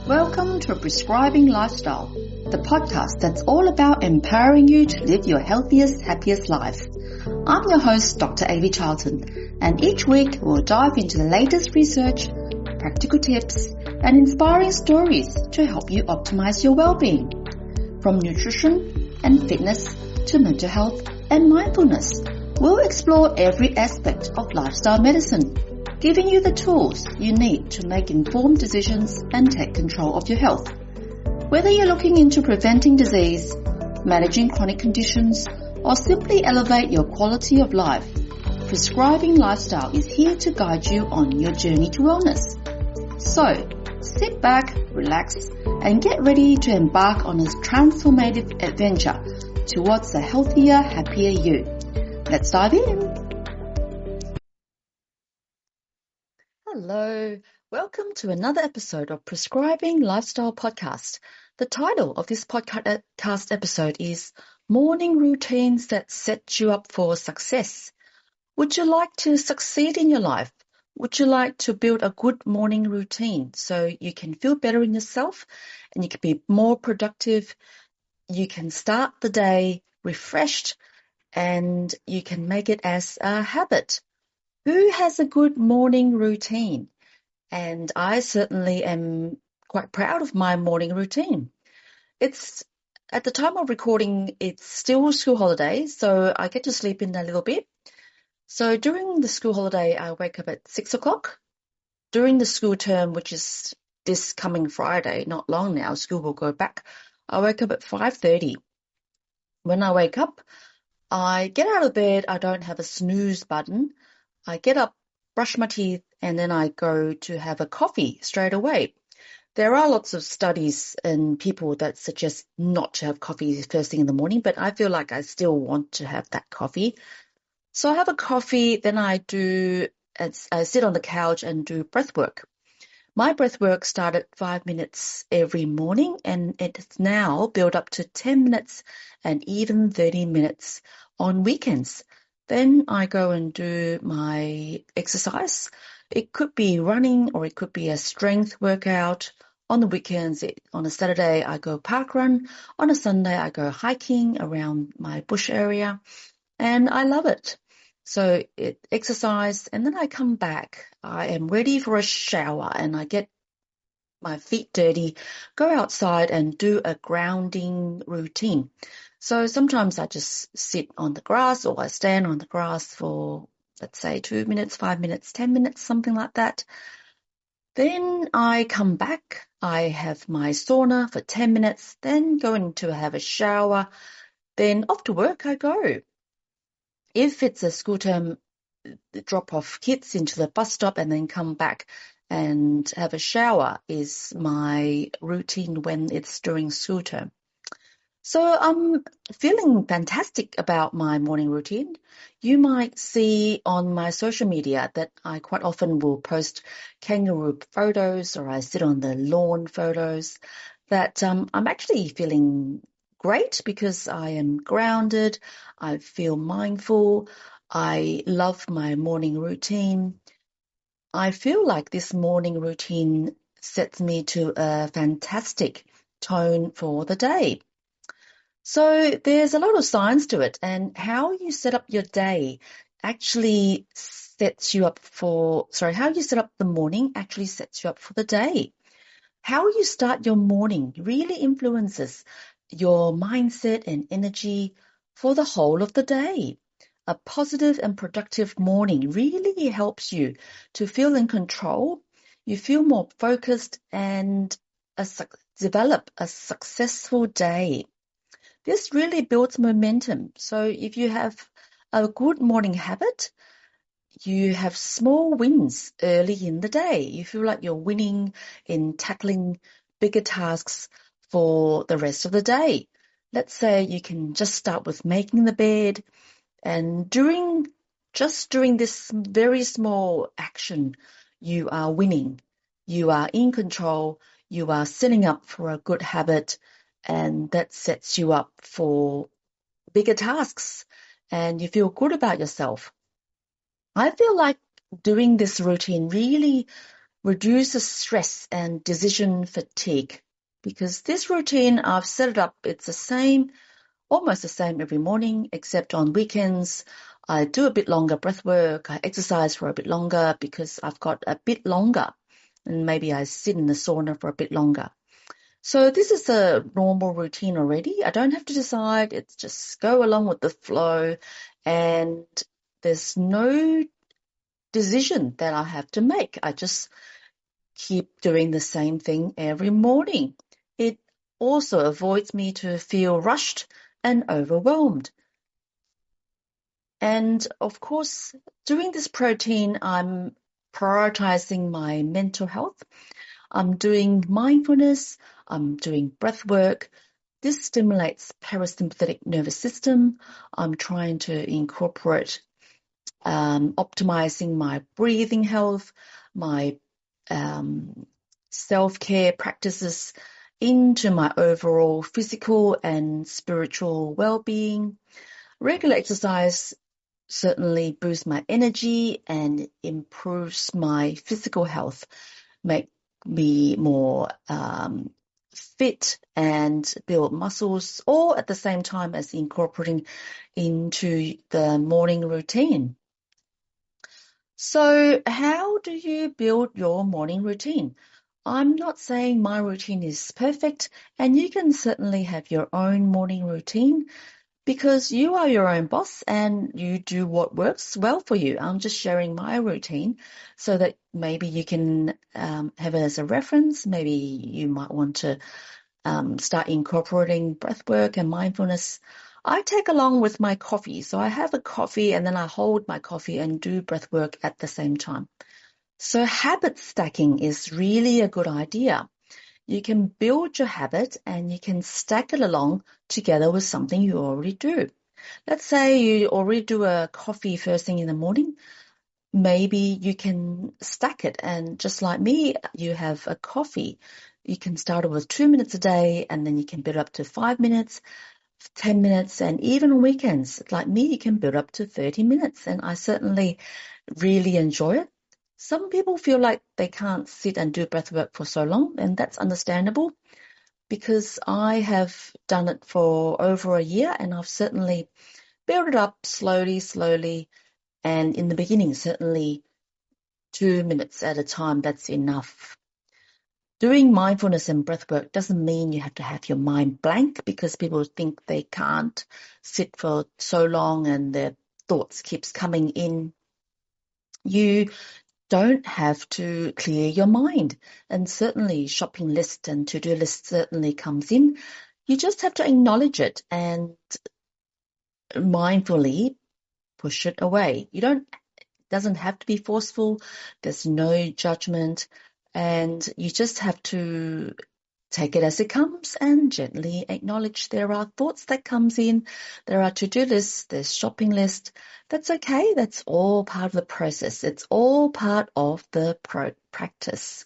Welcome to Prescribing Lifestyle, the podcast that's all about empowering you to live your healthiest, happiest life. I'm your host, Dr. Avi Charlton, and each week we'll dive into the latest research, practical tips, and inspiring stories to help you optimize your well-being. From nutrition and fitness to mental health and mindfulness, we'll explore every aspect of lifestyle medicine, giving you the tools you need to make informed decisions and take control of your health. Whether you're looking into preventing disease, managing chronic conditions, or simply elevate your quality of life, Prescribing Lifestyle is here to guide you on your journey to wellness. So, sit back, relax, and get ready to embark on this transformative adventure towards a healthier, happier you. Let's dive in. Hello, welcome to another episode of Prescribing Lifestyle Podcast. The title of this podcast episode is Morning Routines That Set You Up for Success. Would you like to succeed in your life? Would you like to build a good morning routine so you can feel better in yourself and you can be more productive? You can start the day refreshed and you can make it as a habit. Who has a good morning routine? And I certainly am quite proud of my morning routine. It's at the time of recording, it's still school holiday, so I get to sleep in a little bit. So during the school holiday, I wake up at 6 o'clock. During the school term, which is this coming Friday, not long now, school will go back, I wake up at 5:30. When I wake up, I get out of bed. I don't have a snooze button. I get up, brush my teeth, and then I go to have a coffee straight away. There are lots of studies and people that suggest not to have coffee first thing in the morning, but I feel like I still want to have that coffee. So I have a coffee, then I sit on the couch and do breathwork. My breathwork started 5 minutes every morning, and it's now built up to 10 minutes and even 30 minutes on weekends. Then I go and do my exercise. It could be running or it could be a strength workout. On the weekends, on a Saturday, I go park run. On a Sunday, I go hiking around my bush area, and I love it. So exercise, and then I come back. I am ready for a shower, and I get my feet dirty, go outside and do a grounding routine. So sometimes I just sit on the grass or I stand on the grass for, let's say, 2 minutes, 5 minutes, 10 minutes, something like that. Then I come back, I have my sauna for 10 minutes, then go in to have a shower, then off to work I go. If it's a school term, drop off kids into the bus stop and then come back and have a shower is my routine when it's during school term. So I'm feeling fantastic about my morning routine. You might see on my social media that I quite often will post kangaroo photos or I sit on the lawn photos, that I'm actually feeling great because I am grounded, I feel mindful, I love my morning routine. I feel like this morning routine sets me to a fantastic tone for the day. So there's a lot of science to it, and how you set up your day actually sets you up how you set up the morning actually sets you up for the day. How you start your morning really influences your mindset and energy for the whole of the day. A positive and productive morning really helps you to feel in control. You feel more focused and develop a successful day. This really builds momentum. So if you have a good morning habit, you have small wins early in the day. You feel like you're winning in tackling bigger tasks for the rest of the day. Let's say you can just start with making the bed, and during this very small action, you are winning. You are in control. You are setting up for a good habit, and that sets you up for bigger tasks, and you feel good about yourself. I feel like doing this routine really reduces stress and decision fatigue. Because this routine, I've set it up, it's the same, almost the same every morning, except on weekends, I do a bit longer breath work, I exercise for a bit longer because I've got a bit longer, and maybe I sit in the sauna for a bit longer. So this is a normal routine already. I don't have to decide. It's just go along with the flow, and there's no decision that I have to make. I just keep doing the same thing every morning. It also avoids me to feel rushed and overwhelmed. And of course, during this routine, I'm prioritizing my mental health. I'm doing mindfulness, I'm doing breath work. This stimulates parasympathetic nervous system. I'm trying to incorporate optimizing my breathing health, my self-care practices into my overall physical and spiritual well-being. Regular exercise certainly boosts my energy and improves my physical health, make me more fit and build muscles, all at the same time as incorporating into the morning routine. So how do you build your morning routine? I'm not saying my routine is perfect, and you can certainly have your own morning routine because you are your own boss and you do what works well for you. I'm just sharing my routine so that maybe you can have it as a reference. Maybe you might want to start incorporating breathwork and mindfulness. I take along with my coffee. So I have a coffee and then I hold my coffee and do breathwork at the same time. So habit stacking is really a good idea. You can build your habit and you can stack it along together with something you already do. Let's say you already do a coffee first thing in the morning. Maybe you can stack it, and just like me, you have a coffee. You can start it with 2 minutes a day and then you can build up to 5 minutes, 10 minutes, and even on weekends, like me, you can build up to 30 minutes. And I certainly really enjoy it. Some people feel like they can't sit and do breath work for so long, and that's understandable because I have done it for over a year and I've certainly built it up slowly. And in the beginning, certainly 2 minutes at a time, that's enough. Doing mindfulness and breath work doesn't mean you have to have your mind blank because people think they can't sit for so long and their thoughts keeps coming in. You don't have to clear your mind, and certainly shopping list and to-do list certainly comes in. You just have to acknowledge it and mindfully push it away. Doesn't have to be forceful. There's no judgment, and you just have to take it as it comes and gently acknowledge there are thoughts that comes in, there are to-do lists, there's shopping list. That's okay. That's all part of the process. It's all part of the practice.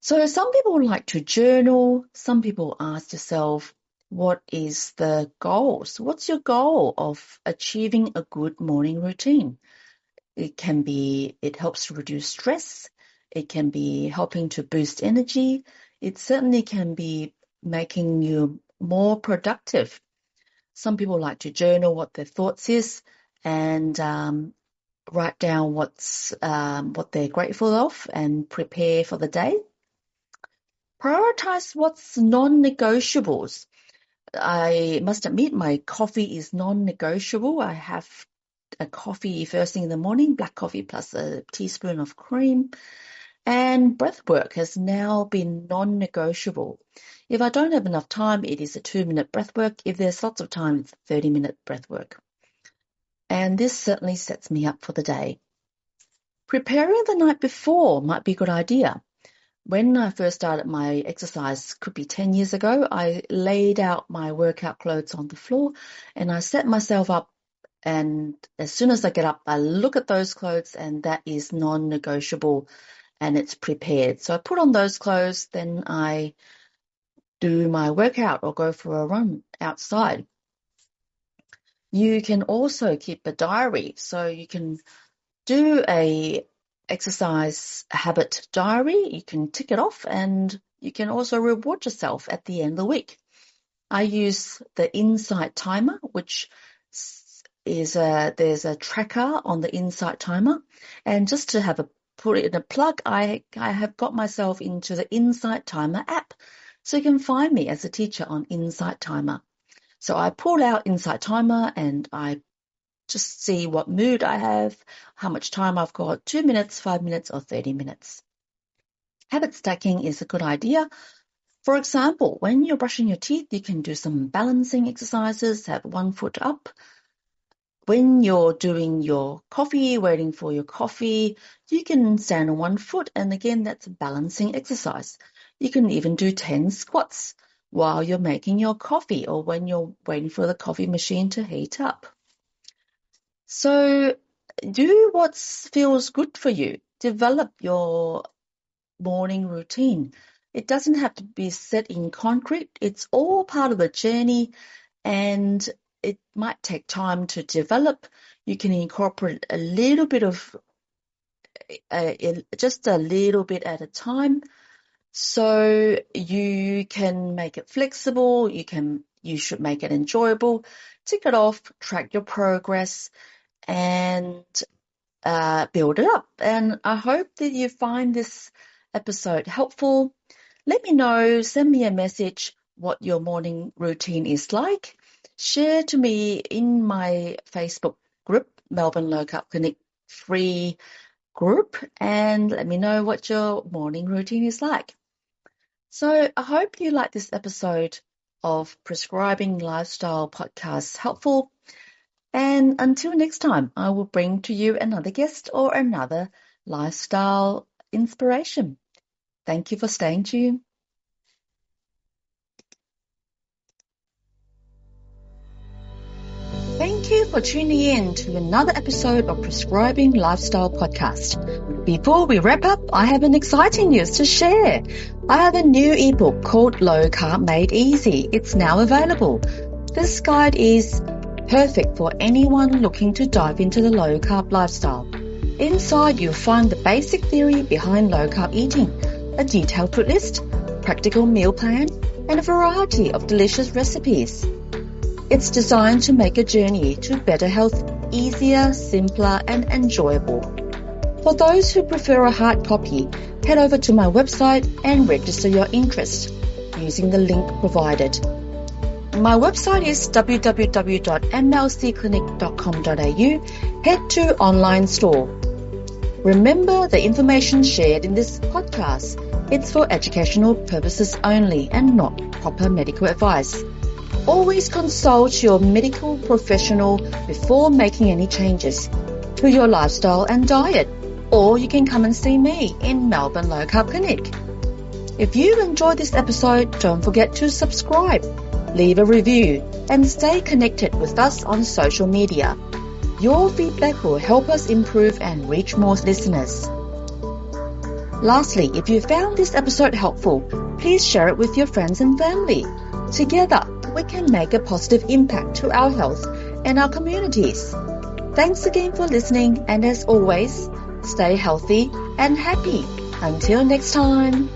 So some people like to journal. Some people ask yourself, what is the goal? So what's your goal of achieving a good morning routine? It helps to reduce stress. It can be helping to boost energy. It certainly can be making you more productive. Some people like to journal what their thoughts is and write down what they're grateful of and prepare for the day. Prioritize what's non-negotiables. I must admit my coffee is non-negotiable. I have a coffee first thing in the morning, black coffee plus a teaspoon of cream. And breathwork has now been non-negotiable. If I don't have enough time, it is a 2-minute breathwork. If there's lots of time, it's a 30-minute breathwork. And this certainly sets me up for the day. Preparing the night before might be a good idea. When I first started my exercise, could be 10 years ago, I laid out my workout clothes on the floor and I set myself up, and as soon as I get up, I look at those clothes and that is non-negotiable and it's prepared. So I put on those clothes, then I do my workout or go for a run outside. You can also keep a diary, so you can do a exercise habit diary. You can tick it off, and you can also reward yourself at the end of the week. I use the Insight Timer, which is there's a tracker on the Insight Timer, and just to have a put it in a plug, I have got myself into the Insight Timer app, so you can find me as a teacher on Insight Timer. So I pull out Insight Timer and I just see what mood I have, how much time I've got, 2 minutes, 5 minutes, or 30 minutes. Habit stacking is a good idea. For example, when you're brushing your teeth, you can do some balancing exercises, have one foot up. When you're doing your coffee, waiting for your coffee, you can stand on one foot, and again, that's a balancing exercise. You can even do 10 squats while you're making your coffee or when you're waiting for the coffee machine to heat up. So do what feels good for you. Develop your morning routine. It doesn't have to be set in concrete. It's all part of a journey, and it might take time to develop. You can incorporate a little bit of, just a little bit at a time. So you can make it flexible. You should make it enjoyable. Tick it off, track your progress, and build it up. And I hope that you find this episode helpful. Let me know, send me a message what your morning routine is like. Share to me in my Facebook group, Melbourne Low Carb Clinic free group, and let me know what your morning routine is like. So I hope you like this episode of Prescribing Lifestyle podcast helpful. And until next time, I will bring to you another guest or another lifestyle inspiration. Thank you for staying tuned. Thank you for tuning in to another episode of Prescribing Lifestyle podcast. Before we wrap up, I have an exciting news to share. I have a new ebook called Low Carb Made Easy. It's now available. This guide is perfect for anyone looking to dive into the low carb lifestyle. Inside, you'll find the basic theory behind low carb eating, a detailed food list, practical meal plan, and a variety of delicious recipes. It's designed to make a journey to better health easier, simpler, and enjoyable. For those who prefer a hard copy, head over to my website and register your interest using the link provided. My website is www.mlcclinic.com.au. Head to online store. Remember, the information shared in this podcast, it's for educational purposes only and not proper medical advice. Always consult your medical professional before making any changes to your lifestyle and diet, or you can come and see me in Melbourne Low Carb Clinic. If you enjoyed this episode, don't forget to subscribe, leave a review, and stay connected with us on social media. Your feedback will help us improve and reach more listeners. Lastly, if you found this episode helpful, please share it with your friends and family. Together, we can make a positive impact to our health and our communities. Thanks again for listening, and as always, stay healthy and happy. Until next time.